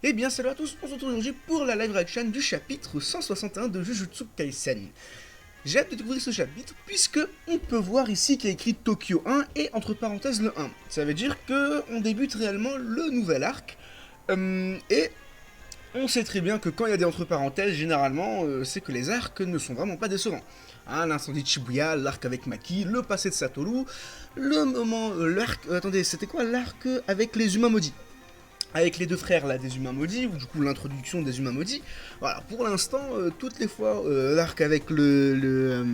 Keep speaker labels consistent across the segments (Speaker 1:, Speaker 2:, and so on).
Speaker 1: Eh bien salut à tous, on se retrouve aujourd'hui pour la live reaction du chapitre 161 de Jujutsu Kaisen. J'ai hâte de découvrir ce chapitre puisque on peut voir ici qu'il y a écrit Tokyo 1 et entre parenthèses le 1. Ça veut dire que on débute réellement le nouvel arc et on sait très bien que quand il y a des entre parenthèses, généralement c'est que les arcs ne sont vraiment pas décevants. Hein, l'incendie de Shibuya, l'arc avec Maki, le passé de Satoru, le moment, l'arc, attendez, c'était quoi l'arc avec les humains maudits avec les deux frères là des humains maudits, ou du coup l'introduction des humains maudits. Voilà, pour l'instant, toutes les fois, l'arc avec le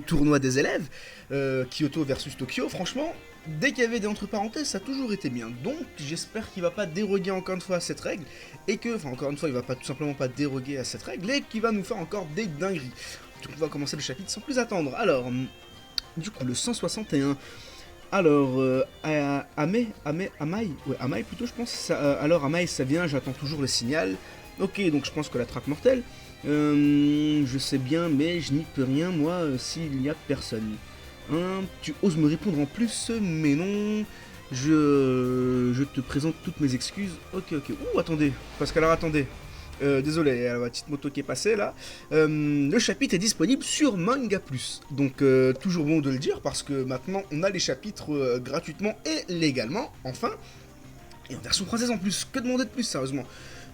Speaker 1: tournoi des élèves, Kyoto versus Tokyo, franchement, dès qu'il y avait des entre parenthèses, ça a toujours été bien. Donc j'espère qu'il va pas déroger encore une fois à cette règle, et que, enfin encore une fois, il va pas tout simplement pas déroger à cette règle, et qu'il va nous faire encore des dingueries. Donc on va commencer le chapitre sans plus attendre. Alors, du coup, le 161. Alors, Amai plutôt, je pense. Alors, Amai, ça vient, j'attends toujours le signal. Ok, donc je pense que la traque mortelle. Je sais bien, mais je n'y peux rien, moi, s'il n'y a personne. Hein, tu oses me répondre en plus, mais non. Je te présente toutes mes excuses. Ok. Ouh, attendez. Parce qu'alors, attendez. Désolé, il y a la petite moto qui est passée là. Le chapitre est disponible sur Manga Plus. Donc toujours bon de le dire parce que maintenant on a les chapitres gratuitement et légalement, enfin. Et en version française en plus. Que demander de plus sérieusement.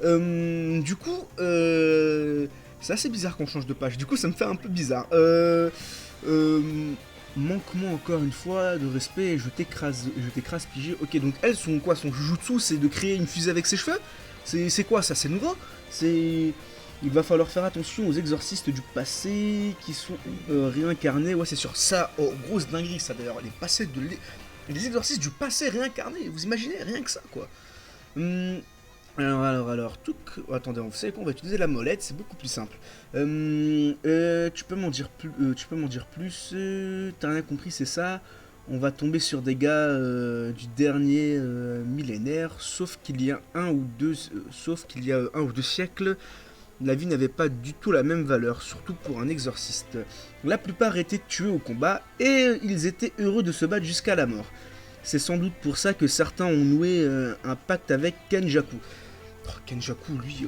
Speaker 1: Du coup, c'est assez bizarre qu'on change de page. Du coup ça me fait un peu bizarre. Manque-moi encore une fois de respect, je t'écrase pigé. Ok, donc elles sont quoi? Son jujutsu c'est de créer une fusée avec ses cheveux? C'est quoi ça? C'est nouveau? C'est... Il va falloir faire attention aux exorcistes du passé qui sont réincarnés. Ouais, c'est sur ça. Oh, grosse dinguerie ça d'ailleurs. Les exorcistes du passé réincarnés. Vous imaginez? Rien que ça quoi. Alors, tout... Attendez, vous savez quoi? On va utiliser la molette, c'est beaucoup plus simple. Tu peux m'en dire plus? T'as rien compris, c'est ça? On va tomber sur des gars du dernier millénaire, sauf qu'il y a un ou deux siècles, la vie n'avait pas du tout la même valeur, surtout pour un exorciste. La plupart étaient tués au combat et ils étaient heureux de se battre jusqu'à la mort. C'est sans doute pour ça que certains ont noué un pacte avec Kenjaku. Oh, Kenjaku, lui,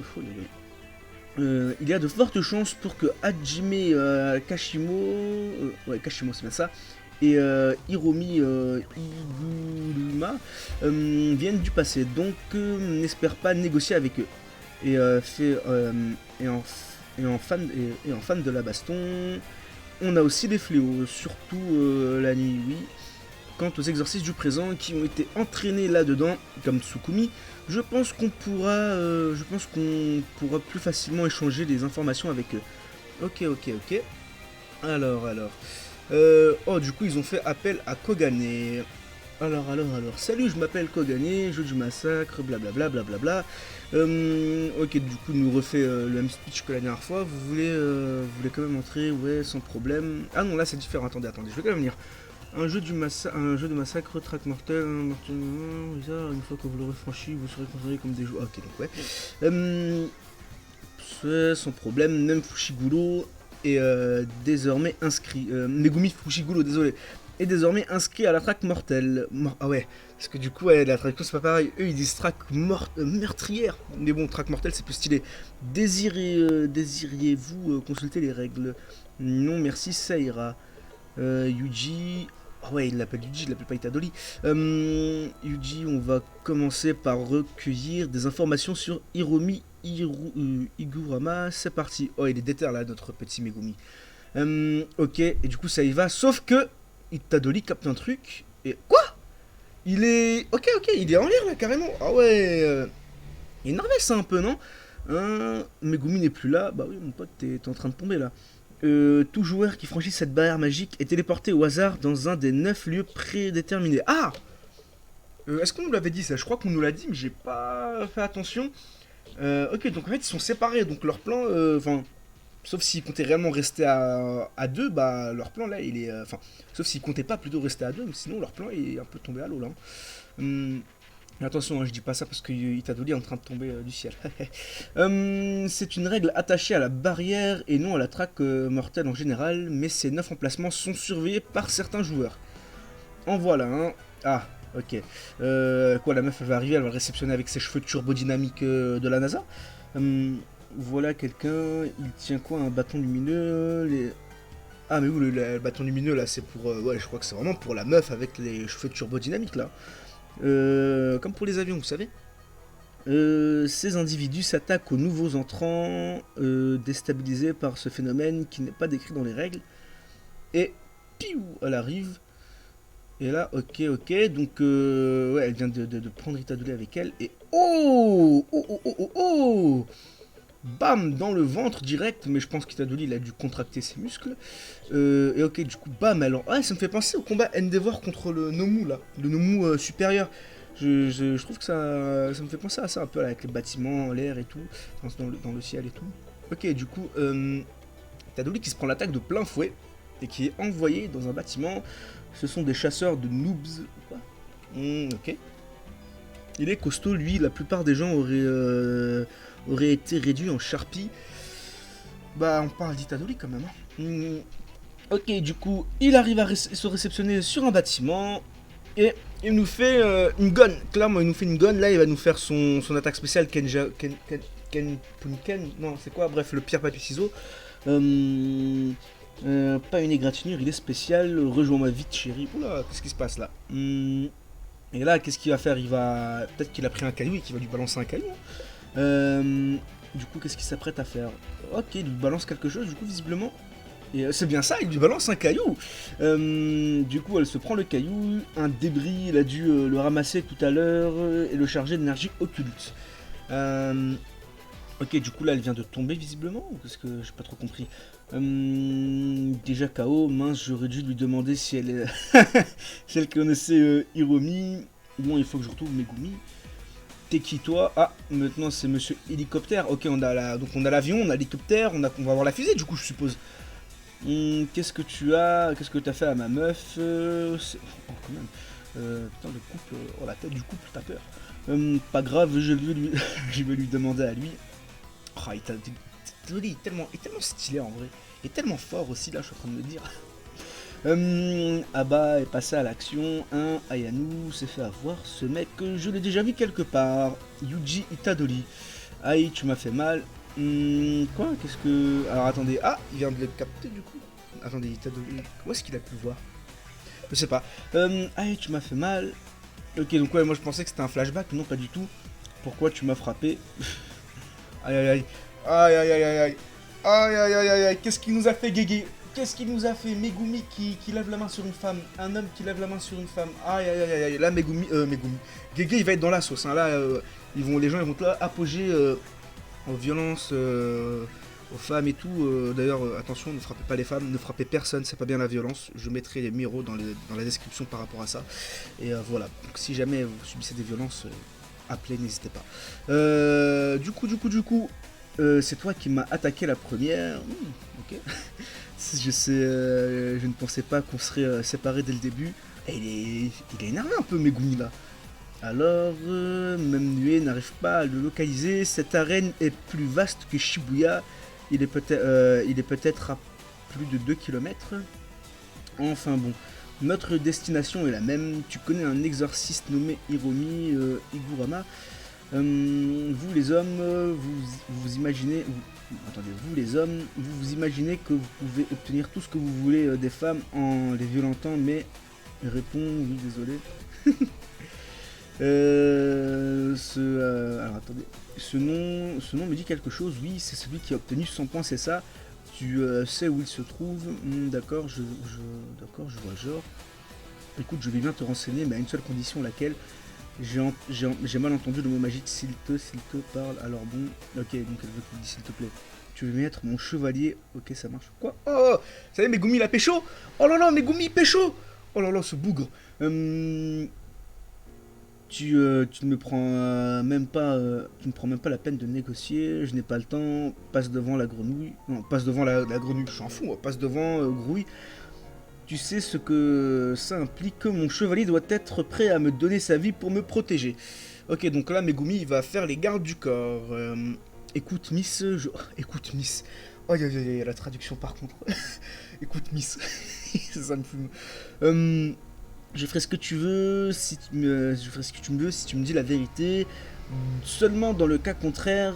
Speaker 1: il y a de fortes chances pour que Hajime Kashimo, Kashimo c'est bien ça, et Hiromi Iguruma viennent du passé, donc n'espère pas négocier avec eux. Et, et, en, et en fan de la baston, on a aussi des fléaux, surtout la nuit, oui. Quant aux exorcistes du présent qui ont été entraînés là-dedans, comme Tsukumi, je pense qu'on pourra plus facilement échanger des informations avec eux. Ok. Alors. Oh, du coup, ils ont fait appel à Kogane. Alors. Salut, je m'appelle Kogane, jeu du massacre, blablabla. Ok, du coup, il nous refait le même speech que la dernière fois. Vous voulez quand même entrer? Ouais, sans problème. Ah non, là, c'est différent. Attendez, je vais quand même venir. Un jeu de massacre, track mortel, une fois que vous l'aurez franchi, vous serez considéré comme des joueurs. Ok, donc ouais. Sans problème, même Fushiguro est désormais inscrit. Megumi Fushiguro, désolé, est désormais inscrit à la track mortelle. Ah ouais, parce que du coup, ouais, la track c'est pas pareil. Eux ils disent track meurtrière. Mais bon, track mortelle c'est plus stylé. Désiriez-vous consulter les règles? Non, merci, ça ira. Yuji. Oh ouais, il l'appelle Yuji, il l'appelle pas Itadori. Yuji, on va commencer par recueillir des informations sur Hiromi Igurama. C'est parti. Oh, il est déter là, notre petit Megumi. Ok, et du coup, ça y va. Sauf que Itadori capte un truc. Et quoi? Il est. Ok, il est en l'air là, carrément. Ah ouais. Il est énervé ça un peu, non? Megumi n'est plus là. Bah oui, mon pote, t'es en train de tomber là. Tout joueur qui franchit cette barrière magique est téléporté au hasard dans un des 9 lieux prédéterminés. Ah, est-ce qu'on nous l'avait dit ça? Je crois qu'on nous l'a dit, mais j'ai pas fait attention. Ok, donc en fait ils sont séparés, donc leur plan, enfin, sauf s'ils comptaient réellement rester à deux, bah leur plan là il est, enfin, sauf s'ils comptaient pas plutôt rester à deux, mais sinon leur plan est un peu tombé à l'eau là. Attention, hein, je dis pas ça parce que Itadori est en train de tomber du ciel. C'est une règle attachée à la barrière et non à la traque mortelle en général, mais ces 9 emplacements sont surveillés par certains joueurs. En voilà un. Ah, Ok. Quoi, la meuf, elle va arriver, elle va le réceptionner avec ses cheveux turbodynamiques de la NASA. Voilà quelqu'un, il tient quoi, un bâton lumineux Ah, mais où le bâton lumineux, là, c'est pour... ouais, je crois que c'est vraiment pour la meuf avec les cheveux turbodynamiques, là. Comme pour les avions, vous savez. Ces individus s'attaquent aux nouveaux entrants, déstabilisés par ce phénomène qui n'est pas décrit dans les règles. Et piou, elle arrive. Et là, ok, donc ouais, elle vient de prendre Itadori avec elle. Et oh, bam, dans le ventre direct, mais je pense qu'Itadori il a dû contracter ses muscles. Et ok, du coup, bam, alors. Ah, ça me fait penser au combat Endeavor contre le Nomu là, le Nomu supérieur. Je trouve que ça me fait penser à ça un peu là, avec les bâtiments, l'air et tout, dans le ciel et tout. Ok, du coup, Itadori qui se prend l'attaque de plein fouet et qui est envoyé dans un bâtiment. Ce sont des chasseurs de noobs. Quoi ok. Il est costaud, lui. La plupart des gens auraient été réduits en charpie. Bah, on parle d'Itadori quand même. Ok, du coup, il arrive à se réceptionner sur un bâtiment. Et il nous fait une gun. Clairement, il nous fait une gun. Là, il va nous faire son attaque spéciale Ken Punken. Non, c'est quoi? Bref, le pierre papier ciseaux. Pas une égratignure, il est spécial. Rejoins-moi vite, chérie. Oula, qu'est-ce qui se passe là? Et là, qu'est-ce qu'il va faire? Il va. Peut-être qu'il a pris un caillou et qu'il va lui balancer un caillou. Du coup, qu'est-ce qu'il s'apprête à faire? Ok, il lui balance quelque chose, du coup, visiblement. Et c'est bien ça, il lui balance un caillou. Du coup, elle se prend le caillou, un débris, il a dû le ramasser tout à l'heure et le charger d'énergie occulte. Ok, du coup là elle vient de tomber visiblement, ou qu'est-ce que j'ai pas trop compris. Déjà KO, mince, j'aurais dû lui demander si elle, si elle connaissait Hiromi. Bon, il faut que je retrouve Megumi. T'es qui toi? Ah, maintenant c'est Monsieur Hélicoptère. Ok, donc on a l'avion, on a l'hélicoptère, on va avoir la fusée du coup je suppose. Qu'est-ce que tu as? Qu'est-ce que t'as fait à ma meuf? Oh, quand même. Putain, le couple. Oh, la tête du couple, t'as peur. Pas grave, je vais lui demander à lui. Oh, il est tellement stylé en vrai. Il est tellement fort aussi, là, je suis en train de me dire. Abba est passé à l'action. Ayano s'est fait avoir. Ce mec, je l'ai déjà vu quelque part. Yuji Itadori. Aïe, tu m'as fait mal. Quoi? Qu'est-ce que. Alors attendez. Ah, il vient de le capter du coup. Attendez, Itadori. Où est-ce qu'il a pu le voir? Je sais pas. Aïe, tu m'as fait mal. Ok, donc ouais, moi je pensais que c'était un flashback. Non, pas du tout. Pourquoi tu m'as frappé? Aïe aïe aïe. Aïe aïe aïe aïe aïe. Aïe aïe aïe aïe aïe. Qu'est-ce qu'il nous a fait, Gege? Qu'est-ce qu'il nous a fait? Megumi qui lève la main sur une femme. Un homme qui lève la main sur une femme. Aïe aïe aïe aïe. Là, Megumi. Gege, il va être dans la sauce. Hein. Là, les gens ils vont là apogée en violence aux femmes et tout. D'ailleurs, attention, ne frappez pas les femmes, ne frappez personne, c'est pas bien la violence. Je mettrai les miros dans la description par rapport à ça. Et voilà. Donc, si jamais vous subissez des violences, appelez, n'hésitez pas. Du coup, c'est toi qui m'as attaqué la première. Ok. Je sais, je ne pensais pas qu'on serait séparés dès le début. Et il est énervé un peu, Megumi là. Alors, même Nue n'arrive pas à le localiser. Cette arène est plus vaste que Shibuya. Il est peut-être à plus de 2 km. Enfin bon, notre destination est la même. Tu connais un exorciste nommé Hiromi Igurama. Vous les hommes, vous imaginez... attendez, vous les hommes, vous imaginez que vous pouvez obtenir tout ce que vous voulez des femmes en les violentant, mais... Répond, oui, désolé. Alors attendez, ce nom me dit quelque chose, oui, c'est celui qui a obtenu 100 points, c'est ça. Tu sais où il se trouve. D'accord, je vois genre. Écoute, je vais bien te renseigner, mais à une seule condition, laquelle j'ai mal entendu le mot magique, s'il te parle, alors bon, ok, donc elle veut qu'il dise s'il te plaît. Tu veux bien être mon chevalier, ok, ça marche. Quoi? Oh, ça y est, Megumi, il a pécho. Oh là là, Megumi, pécho. Oh là là, ce bougre. Tu ne me prends tu ne prends même pas la peine de négocier, je n'ai pas le temps, passe devant la grenouille. Non, passe devant la grenouille, je s'en fous, passe devant Grouille. Tu sais ce que ça implique, mon chevalier doit être prêt à me donner sa vie pour me protéger. Ok, donc là, Megumi, il va faire les gardes du corps. Écoute, Miss, écoute, Miss. Oh, il y a la traduction par contre. Écoute, Miss. Ça me fume. Je ferai ce que tu veux si je ferai ce que tu me veux si tu me dis la vérité. Seulement dans le cas contraire,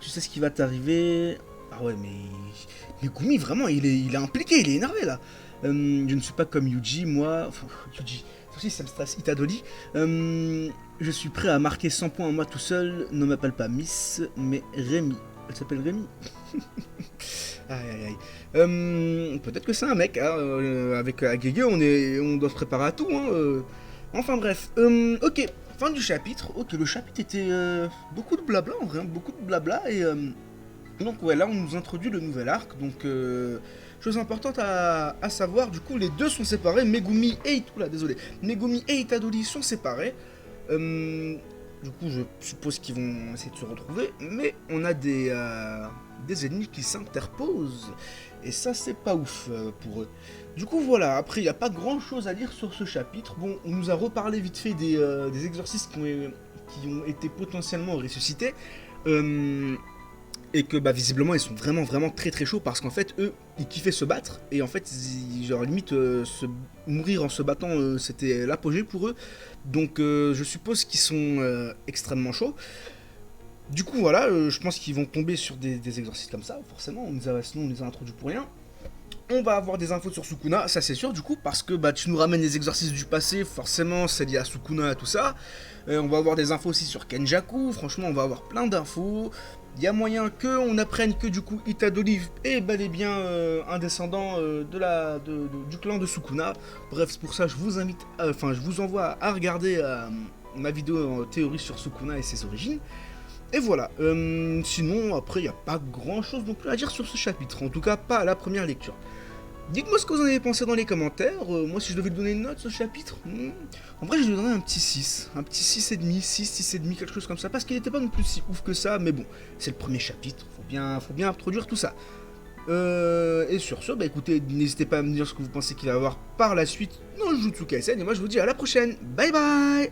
Speaker 1: tu sais ce qui va t'arriver. Ah ouais, mais Gumi, vraiment, il est impliqué, il est énervé là. Je ne suis pas comme Yuji, moi. Enfin, Yuji, ça aussi, ça me stresse. Itadori. Je suis prêt à marquer 100 points en moi tout seul. Ne m'appelle pas Miss, mais Rémi. Elle s'appelle Rémi. Aïe aïe aïe. Peut-être que c'est un mec, hein, avec Agege, on doit se préparer à tout. Hein, Enfin bref. Ok, fin du chapitre. Ok, le chapitre était beaucoup de blabla en vrai, hein, beaucoup de blabla. Et donc ouais, là on nous introduit le nouvel arc. Donc chose importante à savoir, du coup les deux sont séparés. Megumi et Megumi et Itadori sont séparés. Du coup, je suppose qu'ils vont essayer de se retrouver, mais on a des ennemis qui s'interposent, et ça, c'est pas ouf pour eux. Du coup, voilà, après, il n'y a pas grand-chose à dire sur ce chapitre. Bon, on nous a reparlé vite fait des exorcistes qui ont été potentiellement ressuscités, et que bah, visiblement, ils sont vraiment, vraiment très très chauds, parce qu'en fait, eux, ils kiffaient se battre, et en fait, genre, limite, mourir en se battant, c'était l'apogée pour eux. Donc je suppose qu'ils sont extrêmement chauds. Du coup voilà, je pense qu'ils vont tomber sur des exorcistes comme ça, forcément, sinon on les a introduits pour rien. On va avoir des infos sur Sukuna, ça c'est sûr du coup, parce que bah, tu nous ramènes les exorcistes du passé, forcément c'est lié à Sukuna et tout ça. On va avoir des infos aussi sur Kenjaku, franchement on va avoir plein d'infos. Il y a moyen qu'on apprenne que du coup Itadori est bel et bien un descendant du clan de Sukuna. Bref, c'est pour ça je vous invite, je vous envoie à regarder ma vidéo en théorie sur Sukuna et ses origines. Et voilà, sinon après il n'y a pas grand chose non plus à dire sur ce chapitre, en tout cas pas à la première lecture. Dites-moi ce que vous en avez pensé dans les commentaires. Moi, si je devais lui donner une note, ce chapitre, en vrai, je lui donnerais un petit 6. Un petit 6,5, 6,5, quelque chose comme ça. Parce qu'il n'était pas non plus si ouf que ça. Mais bon, c'est le premier chapitre. Faut bien introduire tout ça. Et sur ce, bah écoutez, n'hésitez pas à me dire ce que vous pensez qu'il va y avoir par la suite dans Jujutsu Kaisen. Et moi, je vous dis à la prochaine. Bye bye.